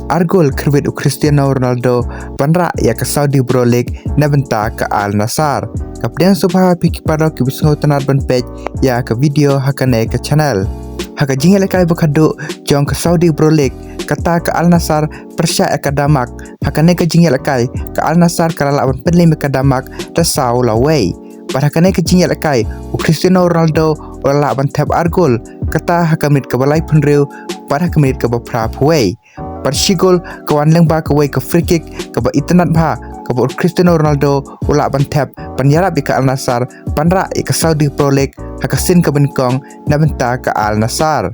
Argol kerbit Cristiano Ronaldo banra ya ke Saudi Pro League na benta ke Al Nassr. Kapten subha piki paro ki bisngo tanar ban page ya ke video hakane ke channel. Haka jingel kai bakadu jong ke Saudi Pro League kata ke Al Nassr persya akadamak hakane ke jingel kai ke Al Nassr kalala ban penlim akadamak ta sau laway. Padahakane ke jingel kai Cristiano Ronaldo ola ban tab Argol kata hakamit ke balai penriu pada kemenit ke beberapa way. Persigol kawan lengba ke way ke free kick ke ba internet ba ke Cristiano Ronaldo ola ban tab penyarap ke Al Nassr panra ke Saudi Pro League hakasin ke benkong na benta ke Al Nassr.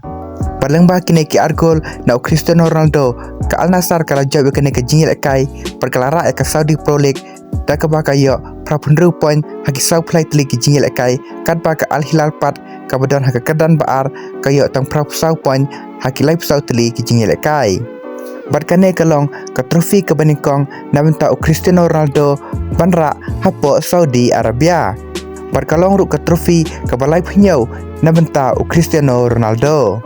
Perlengba kini ke Argol na Cristiano Ronaldo ke Al Nassr kalau jawab kene ke jingil kai perkelara ke Saudi Pro League tak ke bakayo prapundru point haki sau play teli ke jingil kai kat ba ke Al Hilal pat kabadon haka kedan baar kayo tang prap sau point haki lai sau teli ke jingil kai. Barkane kalong ke trofi ke beningkong na benta Cristiano Ronaldo banra hapo Saudi Arabia. Barkalong ru ke trofi ke balai penyau na benta Cristiano Ronaldo.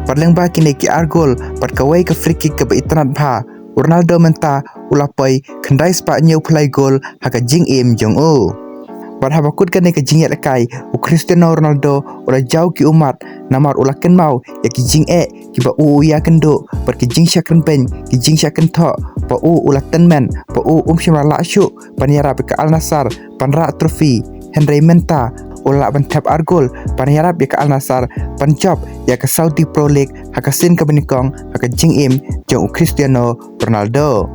Perlengba kini ke Argol perkawai ke free kick ke internet ba Ronaldo menta ulapai kendai spa nyau play goal haka jing im jong o. Barhabakut kane ke jingel kai Cristiano Ronaldo ula jauh ki umat namar ula ken mau ya ki jing ki ba ya kendo per ki jing syakren pen ki jing syakren tho ba ula tenmen ba shimra la syu panyara ke Al Nassr panra trofi Henry menta ula ban tab Argol panyara ke Al Nassr panjob ya ke Saudi Pro League hakasin ke benikong haka jing im jong Cristiano Ronaldo.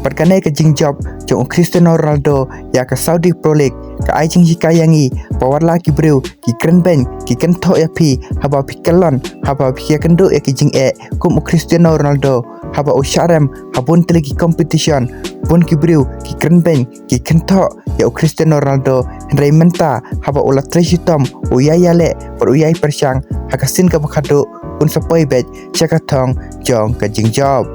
Perkane ke jing job jong Cristiano Ronaldo ya ke Saudi Pro League ke ai jing hikayangi pawarla ki breu ki kren ben ki ken tho ya pi haba pikelon haba pi kendo ya ki jing kum Cristiano Ronaldo haba usharem habun telegi competition bun ki breu ki kren ben ki ken tho ya Cristiano Ronaldo Henry menta haba ula tresitom uyayale per uyai persyang hakasin ke bakado un sapoi bet syakathong jong ke jing job.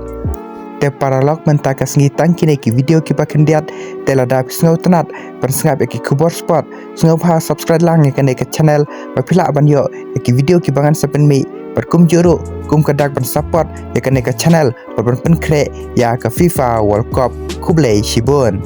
Te paralog menta ka sengi tangki ki video ki bakendiat te lada pisngau tenat persngap ki kubor spot sngau ha subscribe lang ke ke channel ba phila ban yo ki video ki bangan sapen mi perkum juru kum kadak ban support ya ke channel ban pen kre ya ke FIFA World Cup kublai shibun.